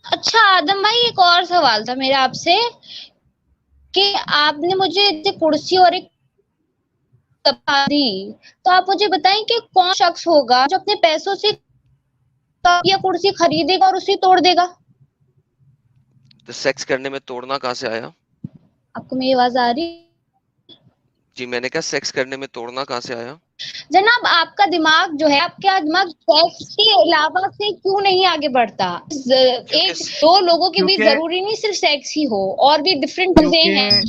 اچھا آدم بھائی ایک اور سوال تھا میرا آپ سے کہ آپ نے مجھے کرسی اور ایک کتاب دی، تو آپ مجھے بتائیں کہ کون شخص ہوگا جو اپنے پیسوں سے کپ یا کرسی خریدے گا اور اسے توڑ دے گا؟ تو سیکس کرنے میں توڑنا کہاں سے آیا؟ آپ کو میری آواز آ رہی؟ جی میں نے کہا سیکس کرنے میں توڑنا کہاں سے آیا؟ جناب آپ کا دماغ جو ہے، آپ کا دماغ سیکس کے علاوہ سے کیوں نہیں آگے بڑھتا؟ ایک دو لوگوں کے بیچ ضروری نہیں صرف سیکس ہی ہو، اور بھی ڈفرینٹ چیزیں ہیں.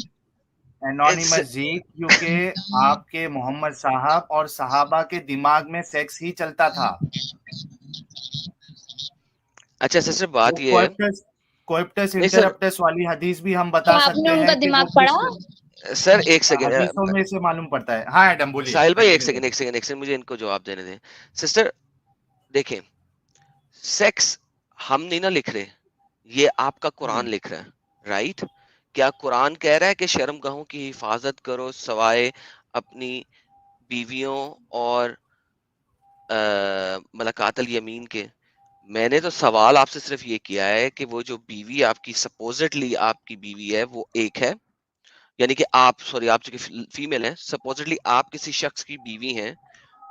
انونیمس جی، کیونکہ آپ کے محمد صاحب اور صحابہ کے دماغ میں سیکس ہی چلتا تھا. اچھا سر بات یہ ہے، کوئپٹس نہیں سر انٹرپٹس والی حدیث بھی ہم بتا کیا آپ نے سکتے ان ہیں کا کہ وہ دماغ کس پڑھا؟ سر ایک حدیثوں سیکنڈ میں سے معلوم پڑتا ہے. ہاں ایڈم بولیے، ساحل بھائی ایک کنٹینیو سیکنڈ کریے. مجھے ان کو جواب دینے دیں. سسٹر دیکھیں، سیکس ہم نہیں نہ لکھ رہے، یہ آپ کا قرآن لکھ رہا ہے، رائٹ؟ کیا قرآن کہہ رہا ہے کہ شرم گاہوں کی حفاظت کرو سوائے اپنی بیویوں اور ملاقات الیمین کے؟ میں نے تو سوال آپ سے صرف یہ کیا ہے کہ وہ جو بیوی آپ کی سپوزٹلی آپ کی بیوی ہے وہ ایک ہے، یعنی کہ آپ جو فیمیل ہیں، سپوزٹلی آپ کسی شخص کی بیوی ہیں،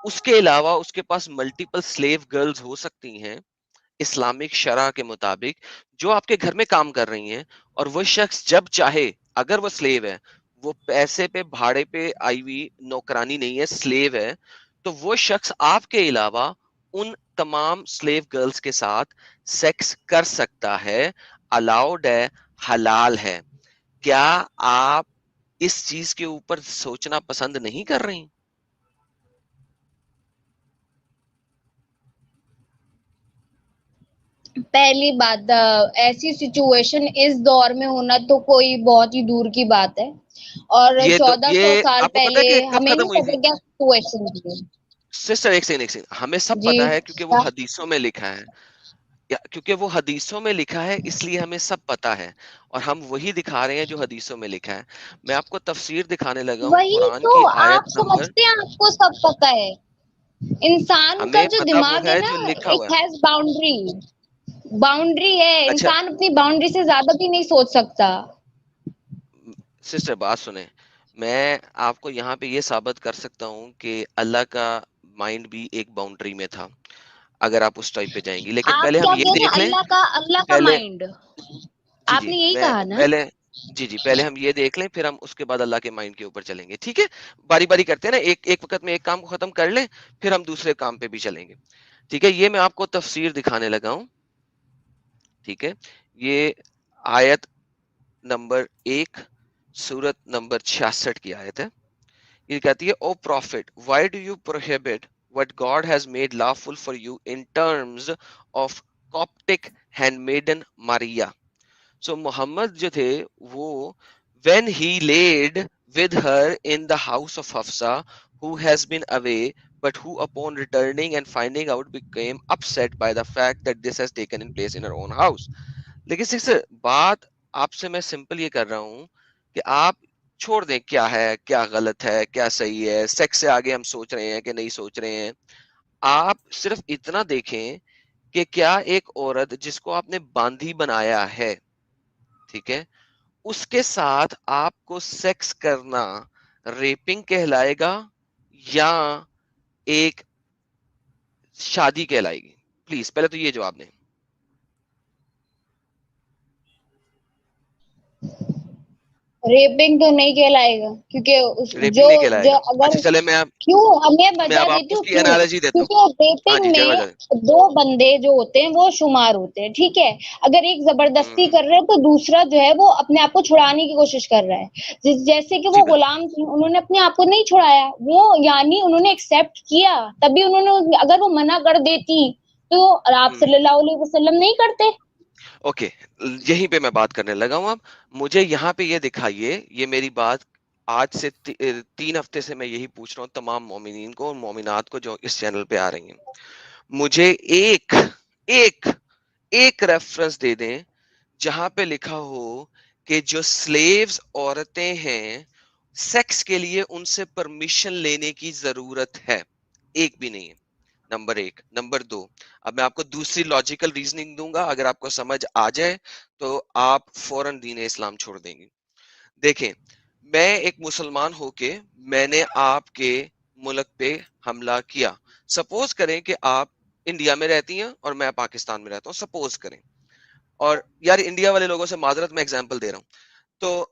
اس کے علاوہ اس کے پاس ملٹیپل سلیو گرلز ہو سکتی ہیں اسلامک شرع کے مطابق، جو آپ کے گھر میں کام کر رہی ہیں، اور وہ شخص جب چاہے، اگر وہ سلیو ہے، وہ پیسے پہ بھاڑے پہ آئی ہوئی نوکرانی نہیں ہے، سلیو ہے، تو وہ شخص آپ کے علاوہ ان تمام سلیو گرلز کے ساتھ سیکس کر سکتا ہے، الاؤڈ ہے، حلال ہے. کیا آپ اس چیز کے اوپر سوچنا پسند نہیں کر رہی؟ پہلی بات، ایسی سچویشن اس دور میں ہونا تو کوئی بہت ہی دور کی بات ہے، اور یہ 1400 سال آپ کو پتا ہے پہلے کہ کب ہمیں ختم نہیں ہوئی پتا تھی؟ کیا سچویشن تھی. سسٹر ایک سیکنڈ، ہمیں سب جی پتا ہے کیونکہ وہ حدیثوں میں لکھا ہے، کیونکہ وہ حدیثوں میں لکھا ہے اس لیے ہمیں سب پتا ہے، اور ہم وہی دکھا رہے ہیں جو حدیثوں میں لکھا ہے. میں آپ کو تفسیر دکھانے لگا ہوں وہی قرآن تو کی آپ آیت نمبر. سمجھتے ہیں آپ کو سب پتا ہے. انسان کا ہمیں جو پتا وہ دماغ ہے نا، جو لکھا ہوا اٹ ہے. ہیز باؤنڈری ہے. اچھا انسان اپنی باؤنڈری سے زیادہ بھی نہیں سوچ سکتا. سسٹر بات سنیں، میں آپ کو یہاں پہ یہ ثابت کر سکتا ہوں کہ اللہ کا مائنڈ بھی ایک باؤنڈری میں تھا، اگر آپ اس ٹائپ پہ جائیں گی. لیکن آپ پہلے ہم کیا یہ کہہ رہے دیکھ ہیں؟ لیں، اللہ کا پہلے مائنڈ. جی آپ جی نے یہی میں کہا نا؟ پہلے پہلے ہم یہ دیکھ لیں، پھر ہم اس کے بعد اللہ کے مائنڈ کے اوپر چلیں گے. ٹھیک ہے، باری باری کرتے ہیں نا، ایک وقت میں ایک کام کو ختم کر لیں، پھر ہم دوسرے کام پہ بھی چلیں گے. ٹھیک ہے، یہ میں آپ کو تفسیر دکھانے لگا ہوں. ٹھیک ہے، یہ آیت نمبر 1 سورت نمبر 66 کی آیت ہے. یہ کہتی ہے، oh prophet why do you prohibit what God has made lawful for you in terms of Coptic handmaiden Maria. So محمد جو تھے وہ when he laid with her in the house of Hafsa who has been away but who upon returning and finding out became upset by the fact that this has taken in place in her own house. لیکن sixer بات آپ سے میں simple یہ کر رہا ہوں کہ آپ چھوڑ دیں کیا ہے کیا غلط ہے کیا صحیح ہے، سیکس سے آگے ہم سوچ رہے ہیں کہ نہیں سوچ رہے ہیں. آپ صرف اتنا دیکھیں کہ کیا ایک عورت جس کو آپ نے باندھی بنایا ہے، ٹھیک ہے، اس کے ساتھ آپ کو سیکس کرنا ریپنگ کہلائے گا یا ایک شادی کہلائے گی؟ پلیز پہلے تو یہ جواب دیں. ریپنگ تو نہیں کہلائے گا، کیونکہ ریپنگ نہیں کہلائے جو گا. اگر اچھا چلے کیوں، میں میں وجہ اب آپ دیتی کو اس ہوں کی کیوں. انالوجی دیتا ہوں. کیونکہ ہاں ریپنگ جی میں وجہ. دو بندے جو ہوتے ہیں وہ شمار ہوتے ہیں، ٹھیک ہے. اگر ایک زبردستی کر رہے ہیں تو دوسرا جو ہے وہ اپنے آپ کو چھڑانے کی کوشش کر رہا ہے. جیسے کہ جی وہ بالکل. غلام تھے، انہوں نے اپنے آپ کو نہیں چھڑایا، وہ یعنی انہوں نے ایکسپٹ کیا، تبھی انہوں نے، اگر وہ منع کر دیتی تو آپ صلی اللہ علیہ وسلم نہیں کرتے. اوکے، یہیں پہ میں بات کرنے لگا ہوں. اب مجھے یہاں پہ یہ دکھائیے، یہ میری بات آج سے 3 ہفتے سے میں یہی پوچھ رہا ہوں تمام مومنین کو اور مومنات کو جو اس چینل پہ آ رہی ہیں. مجھے ایک ایک ایک ریفرنس دے دیں جہاں پہ لکھا ہو کہ جو سلیوز عورتیں ہیں سیکس کے لیے ان سے پرمیشن لینے کی ضرورت ہے. ایک بھی نہیں ہے. نمبر 1. نمبر 2, اب میں آپ کو دوسری لاجیکل ریزننگ دوں گا, اگر آپ کو سمجھ آ جائے تو آپ فوراً دین اسلام چھوڑ دیں گے. دیکھیں, میں ایک مسلمان ہو کے میں نے آپ کے ملک پہ حملہ کیا. سپوز کریں کہ آپ انڈیا میں رہتی ہیں اور میں پاکستان میں رہتا ہوں, سپوز کریں. اور یار انڈیا والے لوگوں سے معذرت, میں ایگزامپل دے رہا ہوں. تو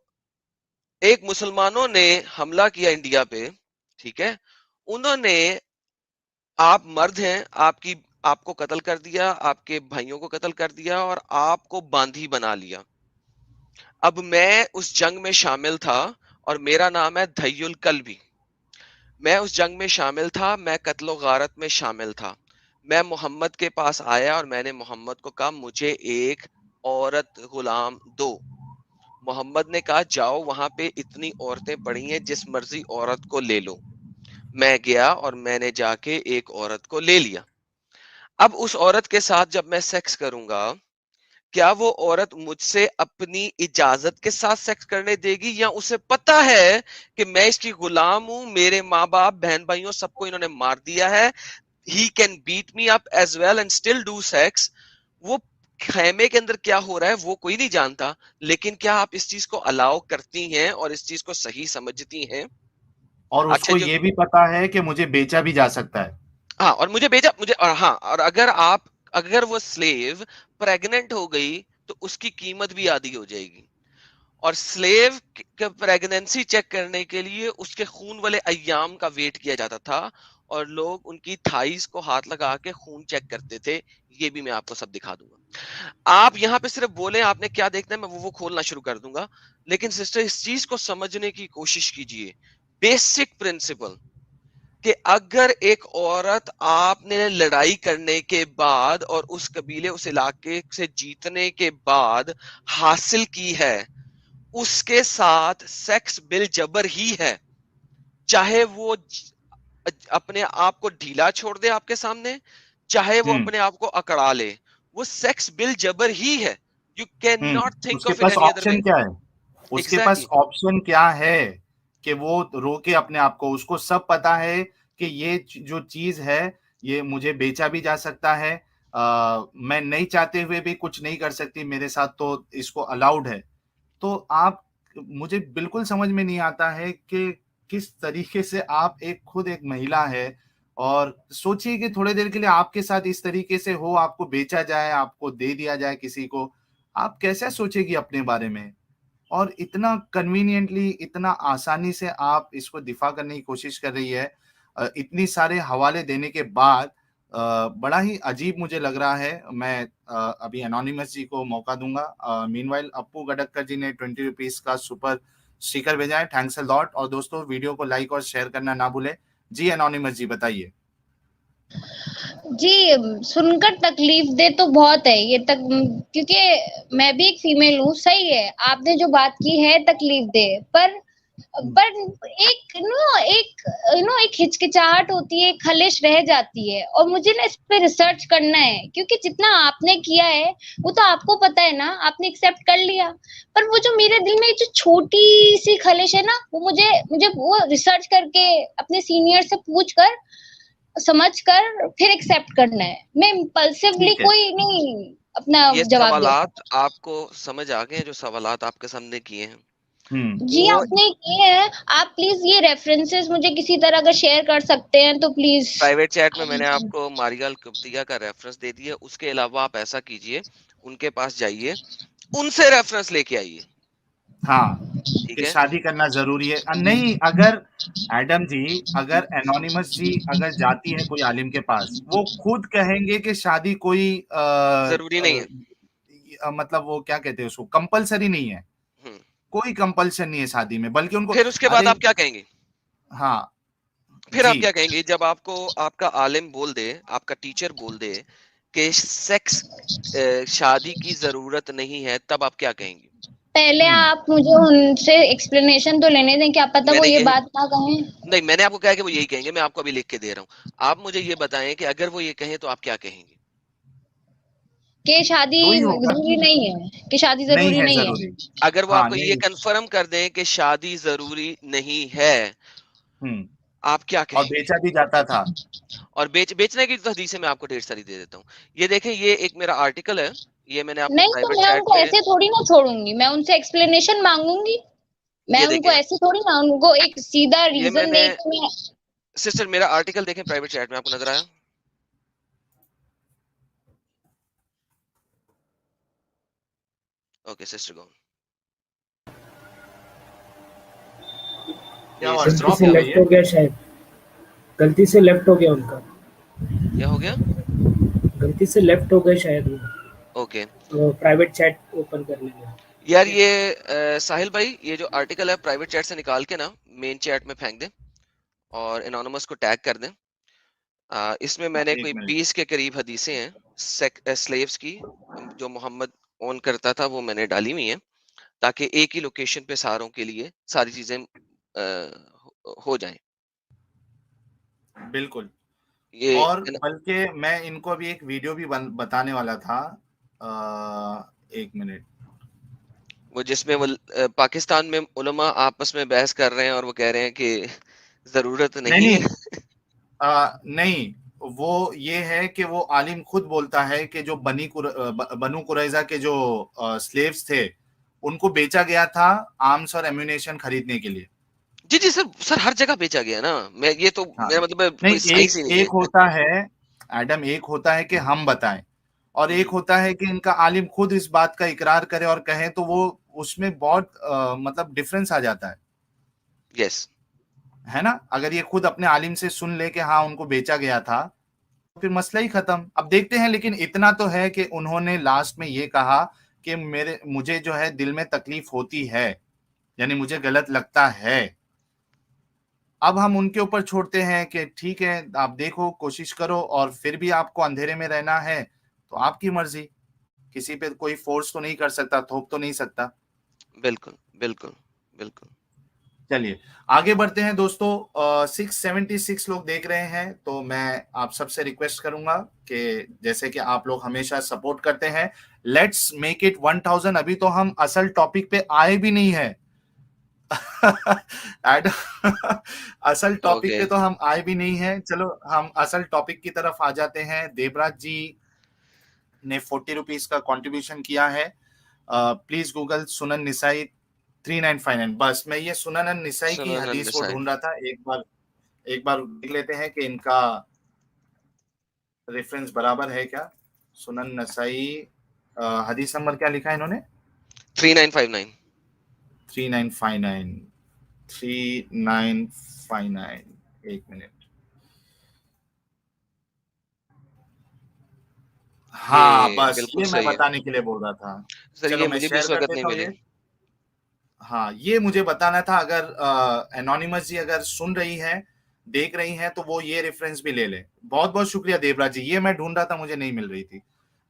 ایک مسلمانوں نے حملہ کیا انڈیا پہ, ٹھیک ہے, انہوں نے, آپ مرد ہیں, آپ کو قتل کر دیا, آپ کے بھائیوں کو قتل کر دیا اور آپ کو باندھی بنا لیا. اب میں اس جنگ میں شامل تھا اور میرا نام ہے دھئی القلبی. میں اس جنگ میں شامل تھا, میں قتل و غارت میں شامل تھا. میں محمد کے پاس آیا اور میں نے محمد کو کہا مجھے ایک عورت غلام دو. محمد نے کہا جاؤ وہاں پہ اتنی عورتیں پڑی ہیں, جس مرضی عورت کو لے لو. میں گیا اور میں نے جا کے ایک عورت کو لے لیا. اب اس عورت کے ساتھ جب میں سیکس کروں گا, کیا وہ عورت مجھ سے اپنی اجازت کے ساتھ سیکس کرنے دے گی, یا اسے پتا ہے کہ میں اس کی غلام ہوں, میرے ماں باپ بہن بھائیوں سب کو انہوں نے مار دیا ہے, he can beat me up as well and still do sex. وہ خیمے کے اندر کیا ہو رہا ہے وہ کوئی نہیں جانتا, لیکن کیا آپ اس چیز کو الاؤ کرتی ہیں اور اس چیز کو صحیح سمجھتی ہیں؟ اور اس اچھا کو جو, یہ بھی پتا ہے کہ مجھے بیچا بھی جا سکتا ہے. ہاں, اور مجھے بھیجا مجھے, اور ہاں, اور اگر وہ سلیو پریگننٹ ہو گئی تو اس کی قیمت بھی آدھی ہو جائے گی. اور سلیو کے پریگننسی چیک کرنے کے لیے اس کے خون والے ایام کا ویٹ کیا جاتا تھا, اور لوگ ان کی تھائیز کو ہاتھ لگا کے خون چیک کرتے تھے. یہ بھی میں آپ کو سب دکھا دوں گا. آپ یہاں پہ صرف بولیں آپ نے کیا دیکھنا ہے, میں وہ کھولنا شروع کر دوں گا. لیکن سسٹر اس چیز کو سمجھنے کی کوشش کیجئے, بیسک پرنسپل, کہ اگر ایک عورت آپ نے لڑائی کرنے کے بعد اور اس قبیلے اس علاقے سے جیتنے کے بعد حاصل کی ہے, اس کے ساتھ سیکس بل جبر ہی ہے, چاہے وہ اپنے آپ کو ڈھیلا چھوڑ دے آپ کے سامنے, چاہے وہ اپنے آپ کو اکڑا لے, وہ سیکس بل جبر ہی ہے. You can not us think کے of it pass any other way. Option کیا ہے, اس کے پاس ایگزیکٹلی, آپشن کیا ہے کہ وہ روکے اپنے آپ کو. اس کو سب پتا ہے کہ یہ جو چیز ہے یہ مجھے بیچا بھی جا سکتا ہے, میں نہیں چاہتے ہوئے بھی کچھ نہیں کر سکتی میرے ساتھ, تو اس کو الاؤڈ ہے. تو آپ, مجھے بالکل سمجھ میں نہیں آتا ہے کہ کس طریقے سے آپ خود ایک مہیلا ہے, اور سوچئے کہ تھوڑے دیر کے لیے آپ کے ساتھ اس طریقے سے ہو, آپ کو بیچا جائے, آپ کو دے دیا جائے کسی کو, آپ کیسے سوچے گی اپنے بارے میں؟ اور اتنا کنوینینٹلی, اتنا آسانی سے آپ اس کو دفاع کرنے کی کوشش کر رہی ہے, اتنی سارے حوالے دینے کے بعد. بڑا ہی عجیب مجھے لگ رہا ہے. میں ابھی انونیمس جی کو موقع دوں گا. مین وائل اپو گڈکر جی نے 20 روپیز کا سپر اسٹیکر بھیجا ہے, تھینکس اے لاٹ. اور دوستوں ویڈیو کو لائک اور شیئر کرنا نہ بھولیں. جی انونیمس جی بتائیے. جی سن کر تکلیف دے تو بہت ہے یہ تک, کیونکہ میں بھی ایک فیمیل ہوں. صحیح ہے آپ نے جو بات کی ہے تکلیف دے, پر ایک ہچکچاہٹ ہوتی ہے, ایک خلش رہ جاتی ہے, اور مجھے نا اس پہ ریسرچ کرنا ہے, کیونکہ جتنا آپ نے کیا ہے وہ تو آپ کو پتا ہے نا, آپ نے ایکسپٹ کر لیا, پر وہ جو میرے دل میں جو چھوٹی سی خلش ہے نا, وہ مجھے وہ ریسرچ کر کے اپنے سینئر سے پوچھ کر سمجھ کر پھر ایکسپٹ کرنا ہے. میں امپلسیولی کوئی نہیں اپنا یہ جواب دے سوالات سکتا. آپ کو سمجھ آ گئے ہیں جو سوالات آپ کے سامنے کیے ہیں؟ جی وہ آپ نے کیے ہیں. آپ پلیز یہ ریفرنسز مجھے کسی طرح اگر شیئر کر سکتے ہیں تو پلیز. پرائیویٹ چیٹ میں نے آپ کو ماریا القبطیہ کا ریفرنس دے دیا. اس کے علاوہ آپ ایسا کیجئے, ان کے پاس جائیے, ان سے ریفرنس لے کے آئیے. ہاں, ٹھیک کہ ہے, شادی کرنا ضروری ہے. نہیں, اگر ایڈم جی, اگر انونیمس جی اگر جاتی ہے کوئی عالم کے پاس, وہ خود کہیں گے کہ شادی کوئی ضروری نہیں ہے. مطلب وہ کیا کہتے ہیں اس کو, کمپلسری نہیں ہے, کوئی کمپلشن نہیں ہے شادی میں, بلکہ ان کو. پھر اس کے بعد ارے آپ کیا کہیں گے؟ ہاں پھر آپ جی, کیا کہیں گے جب آپ کو آپ کا عالم بول دے, آپ کا ٹیچر بول دے کہ سیکس شادی کی ضرورت نہیں ہے, تب آپ کیا کہیں گے؟ پہلے آپ مجھے ان سے ایکسپلینیشن تو لینے دیں, کیا پتا میں وہ نے یہ یہی بات نہ کہیں. نہیں, میں نے آپ کو کہا کہ وہ یہی کہیں گے, میں آپ کو ابھی لکھ کے دے رہا ہوں. آپ مجھے یہ بتائیں کہ اگر وہ یہ کہیں تو آپ کیا کہیں گے؟ کہ شادی دو ہی ہوگا, ضروری نہیں ہے, کہ شادی نہیں ضروری ہے نہیں ضروری. ہے. اگر وہ آپ ہاں کو یہ نہیں. کنفرم کر دیں کہ شادی ضروری نہیں ہے, آپ کیا اور کہیں بیچا بھی جاتا تھا. اور بیچنے کی تو حدیثیں میں آپ کو ڈھیر ساری دے دیتا ہوں. یہ دیکھیں یہ ایک میرا آرٹیکل ہے, یہ میں نے آپ کو نہیں تو پرائیویٹ میں ان چیٹ کو میں, ایسے تھوڑی نہ چھوڑوں گی, میں ان سے ایکسپلینیشن مانگوں گی, میں یہ ان کو دیکھیں ایسے تھوڑی نہ ان کو ایک سیدھا یہ میں ریزن نے, دے کے میں. سسٹر میرا آرٹیکل دیکھیں پرائیویٹ چیٹ میں, آپ کو نظر آیا؟ اوکے سسٹر گو. کیا یہ ہوا, سسٹر غلطی ڈراپ سے ہو گئی لیفٹ ہے؟ ہو گیا شاید, غلطی سے لیفٹ ہو گیا ان کا, کیا ہو گیا؟ غلطی سے لیفٹ ہو گئے شاید اوکے وہ پرائیویٹ چیٹ اوپن کر لیں گے. یار یہ ساحل بھائی یہ جو آرٹیکل ہے پرائیویٹ چیٹ سے نکال کے نا مین چیٹ میں پھینک دیں اور انانومس کو ٹیگ کر دیں. اس میں میں نے کوئی ایک منٹ. 20 کے قریب حدیثیں ہیں سلیوز کی جو محمد اون کرتا تھا, وہ میں نے ڈالی ہوئی ہیں تاکہ ایک ہی لوکیشن پہ ساروں کے لیے ساری چیزیں ہو جائیں. بالکل. یہ اور بلکہ میں ان کو بھی ایک ویڈیو بھی بتانے والا تھا, ایک منٹ. وہ جس میں وہ پاکستان میں علماء آپس میں بحث کر رہے ہیں اور وہ کہہ رہے ہیں کہ ضرورت نہیں ہے. نہیں, وہ یہ ہے کہ وہ عالم خود بولتا ہے کہ جو بنو قریظہ کے جو سلیوز تھے ان کو بیچا گیا تھا آرمز اور ایمونیشن خریدنے کے لیے. جی جی سر ہر جگہ بیچا گیا نا, میں یہ تو ہاں, میرا مطلب کوئی نہیں, سائنس ہی نہیں ایک ہے. ہوتا ہے ایڈم, ایک ہوتا ہے کہ ہم بتائیں اور ایک ہوتا ہے کہ ان کا عالم خود اس بات کا اقرار کرے اور کہیں, تو وہ اس میں بہت مطلب ڈفرنس آ جاتا ہے. یس ہے نا, اگر یہ خود اپنے عالم سے سن لے کہ ہاں ان کو بیچا گیا تھا پھر مسئلہ ہی ختم. اب دیکھتے ہیں, لیکن اتنا تو ہے کہ انہوں نے لاسٹ میں یہ کہا کہ مجھے جو ہے دل میں تکلیف ہوتی ہے, یعنی مجھے غلط لگتا ہے. اب ہم ان کے اوپر چھوڑتے ہیں کہ ٹھیک ہے آپ دیکھو, کوشش کرو, اور پھر بھی آپ کو اندھیرے میں رہنا ہے تو آپ کی مرضی, کسی پہ کوئی فورس تو نہیں کر سکتا, تھوپ تو نہیں سکتا. بالکل بالکل بالکل. چلیے آگے بڑھتے ہیں دوستو. 676 لوگ دیکھ رہے ہیں, تو میں آپ سب سے ریکویسٹ کروں گا کہ جیسے کہ آپ لوگ ہمیشہ سپورٹ کرتے ہیں, لیٹس میک اٹ 1000. ابھی تو ہم اصل ٹاپک پہ آئے بھی نہیں ہیں. اصل ٹاپک پہ تو ہم آئے بھی نہیں ہیں. چلو ہم اصل ٹاپک کی طرف آ جاتے ہیں. دیوراج جی نے 40 روپیز کا کنٹریبیوشن کیا ہے. پلیز گوگل سنن نسائی 3959. بس میں یہ سنن نسائی کی سنن حدیث کو النسائی. ڈھونڈ رہا تھا. ایک بار دیکھ لیتے ہیں کہ ان کا ریفرنس برابر ہے کیا. سنن نسائی حدیث نمبر کیا لکھا ہے انہوں نے؟ 3959. 3959. 3959. ایک منٹ. ہاں بس بالکل یہ میں صحیح ہے بتانے کے لیے بول رہا تھا. سر, چلو یہ میں مجھے بھی شیئر اس کر وقت نہیں دیتا ہوں ملی. یہ. ہاں یہ مجھے بتانا تھا. اگر انونیمس جی اگر سن رہی ہے, دیکھ رہی ہیں, تو وہ یہ ریفرنس بھی لے لے. بہت بہت شکریہ دیوراج جی, یہ میں ڈھونڈ رہا تھا, مجھے نہیں مل رہی تھی.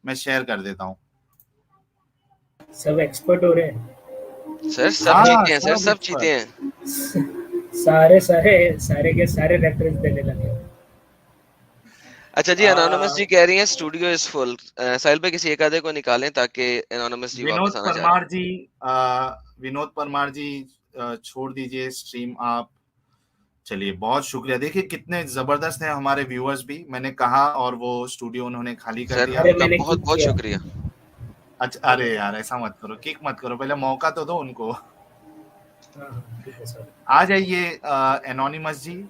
میں شیئر کر دیتا ہوں. سب ایکسپرٹ ہو رہے ہیں سر سب ہاں چیتے ہیں, سر سب سب چیتے ہیں. سارے کے سارے ریفرنس دینے لگے. اچھا جی, انانومس جی کہہ رہی ہیں اسٹوڈیو از فل. ساحل بھائی کسی ایک آدھے کو نکالیں تاکہ انانومس جی واپس آنا چاہ رہے ہیں. ونود پرمار جی چھوڑ دیجئے اسٹریم آپ. چلیے بہت شکریہ. دیکھیے کتنے زبردست ہیں ہمارے ویورز بھی. میں نے کہا اور وہ اسٹوڈیو انہوں نے خالی کر سر دیا. ان کا میں نے بہت کک بہت کیا. شکریہ. اچھا, ارے یار ایسا مت کرو, کک مت کرو, پہلے موقع تو دو ان کو. ٹھیک ہے سر. آ جائیے انونیمس جی.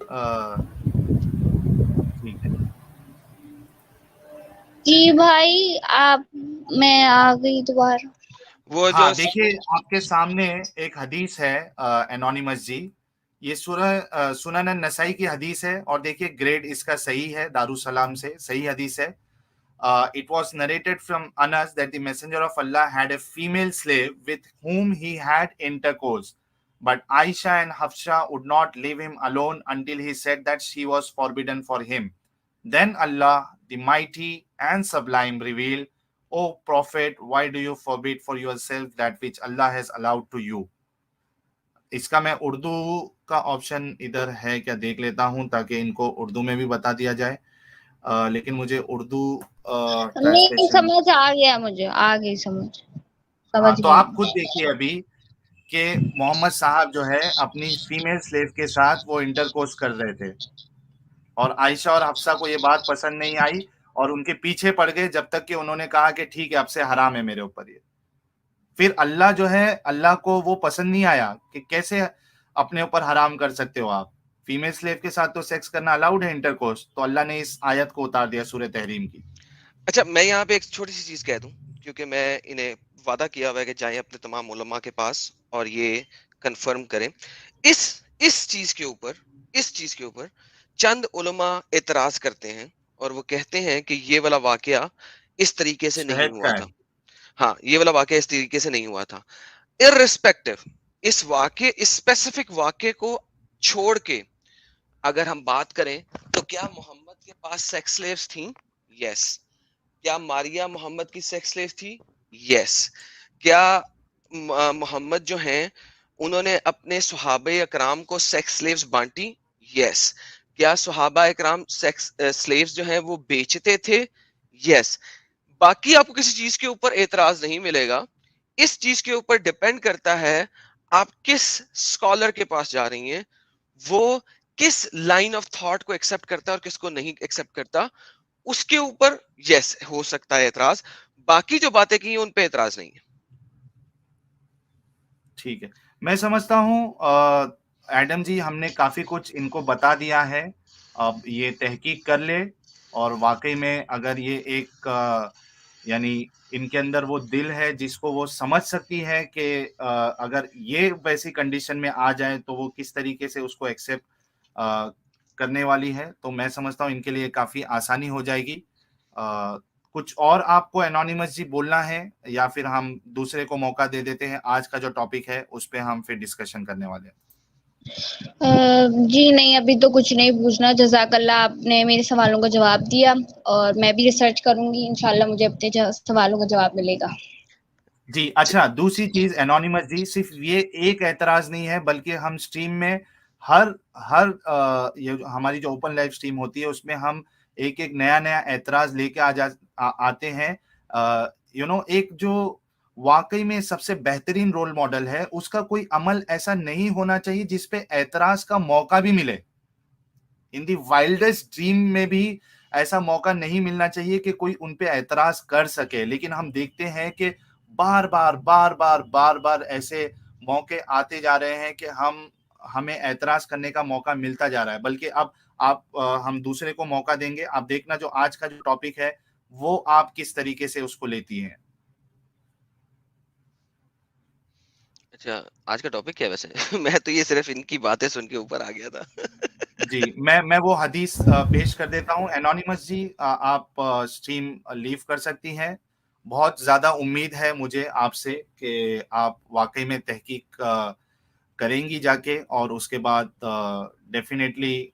ٹھیک ہے جی بھائی آپ, میں آ گئی دوبارہ. وہ ہاں جو دیکھیے آپ کے سامنے ایک حدیث ہے انونیمس جی. یہ سنن النسائی کی حدیث ہے, اور دیکھیے گریڈ اس کا صحیح ہے, دارالسلام سے صحیح حدیث ہے. It was narrated from Anas that the Messenger of Allah had a female slave with whom he had intercourse. But Aisha and Hafsa would not leave him alone until he said that she was forbidden for him. Then Allah, the Mighty and Sublime, revealed, O Prophet, why do you forbid for yourself that which Allah has allowed to you? اس کا میں اردو کا option ادھر ہے کیا دیکھ لیتا ہوں تاکہ ان کو اردو میں بھی بتا دیا جائے. لیکن مجھے اردو نہیں ٹرانسلیشن, سمجھ آ گیا, مجھے آ گئی سمجھ ہاں تو گئی. آپ خود دیکھیے ابھی کہ محمد صاحب جو ہے اپنی فیمیل سلیو کے ساتھ وہ انٹرکورس کر رہے تھے، اور عائشہ اور حفصہ کو یہ بات پسند نہیں آئی اور ان کے پیچھے پڑ گئے جب تک کہ انہوں نے کہا کہ ٹھیک ہے اب سے حرام ہے میرے اوپر یہ. پھر اللہ جو ہے، اللہ کو وہ پسند نہیں آیا کہ کیسے اپنے اوپر حرام کر سکتے ہو آپ، فیمیل سلیو کے ساتھ تو سیکس کرنا الاؤڈ ہے انٹرکورس، تو اللہ نے اس آیت کو اتار دیا سورہ تحریم کی. اچھا میں یہاں پہ ایک چھوٹی سی چیز کہہ دوں، کیونکہ میں انہیں وعدہ کیا ہوا ہے کہ جائیں اپنے تمام علماء کے پاس اور یہ کنفرم کریں. اس چیز کے اوپر چند علماء اعتراض کرتے ہیں اور وہ کہتے ہیں کہ یہ والا واقعہ اس طریقے سے نہیں شہد ہوا کا تھا. ہے. ہاں، یہ والا واقعہ اس طریقے سے نہیں ہوا تھا. ارریسپیکٹو اس اسپیسیفک واقعے کو چھوڑ کے اگر ہم بات کریں تو کیا محمد کے پاس سیکس سلیوز تھیں؟ یس. کیا ماریا محمد کی سیکس سلیو تھی؟ یس. کیا محمد جو ہیں انہوں نے اپنے صحابہ اکرام کو سیکس سلیوز بانٹی؟ یس. کیا صحابہ اکرام سیکس سلیوز جو ہیں وہ بیچتے تھے؟ یس. باقی آپ کو کسی چیز کے اوپر اعتراض نہیں ملے گا. اس چیز کے اوپر ڈیپینڈ کرتا ہے آپ کس اسکالر کے پاس جا رہی ہیں، وہ کس لائن آف تھاٹ کو ایکسپٹ کرتا ہے اور کس کو نہیں ایکسپٹ کرتا، اس کے اوپر یس ہو سکتا ہے اعتراض. باقی جو باتیں کی ان پہ اعتراض نہیں ہے. ٹھیک ہے، میں سمجھتا ہوں ایڈم جی ہم نے کافی کچھ ان کو بتا دیا ہے. اب یہ تحقیق کر لے، اور واقعی میں اگر یہ ایک یعنی ان کے اندر وہ دل ہے جس کو وہ سمجھ سکتی ہے کہ اگر یہ ویسی کنڈیشن میں آ جائے تو وہ کس طریقے سے اس کو ایکسیپٹ کرنے والی ہے، تو میں سمجھتا ہوں ان کے لیے کافی آسانی ہو جائے گی. کچھ اور آپ کو انونیمس جی بولنا ہے یا پھر ہم دوسرے کو موقع دے دیتے ہیں؟ آج کا جو ٹاپک ہے اس پہ ہم پھر ڈسکشن کرنے والے ہیں. جی نہیں، ابھی تو کچھ نہیں پوچھنا. جزاک اللہ، آپ نے میرے سوالوں کا جواب دیا اور میں بھی ریسرچ کروں گی، انشاءاللہ مجھے اپنے سوالوں کا جواب ملے گا. جی اچھا، دوسری چیز انونیمس جی، صرف یہ ایک اعتراض نہیں ہے بلکہ ہم سٹریم میں ہر ہماری جو اوپن لائف سٹریم ہوتی ہے اس میں ہم ایک نیا اعتراض لے کے آتے ہیں. ایک جو واقعی میں سب سے بہترین رول ماڈل ہے اس کا کوئی عمل ایسا نہیں ہونا چاہیے جس پہ اعتراض کا موقع بھی ملے. ان دی وائلڈسٹ ڈریم میں بھی ایسا موقع نہیں ملنا چاہیے کہ کوئی ان پہ اعتراض کر سکے. لیکن ہم دیکھتے ہیں کہ بار بار ایسے موقع آتے جا رہے ہیں کہ ہمیں اعتراض کرنے کا موقع ملتا جا رہا ہے. بلکہ اب ہم دوسرے کو موقع دیں گے. آپ دیکھنا جو آج کا جو ٹاپک ہے وہ آپ کس طریقے سے اس کو لیتی ہیں. اچھا آج کا ٹاپک کیا ہے ویسے؟ میں تو یہ صرف ان کی باتیں سن کے اوپر آ گیا تھا. جی میں وہ حدیث پیش کر دیتا ہوں. انونیمس جی آپ سٹریم لیو کر سکتی ہیں. بہت زیادہ امید ہے مجھے آپ سے کہ آپ واقعی میں تحقیق کریں گی جا کے، اور اس کے بعد ڈیفینیٹلی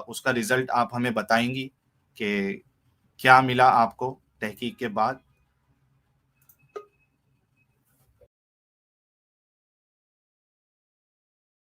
اس کا رزلٹ آپ ہمیں بتائیں گی کہ کیا ملا آپ کو تحقیق کے بعد.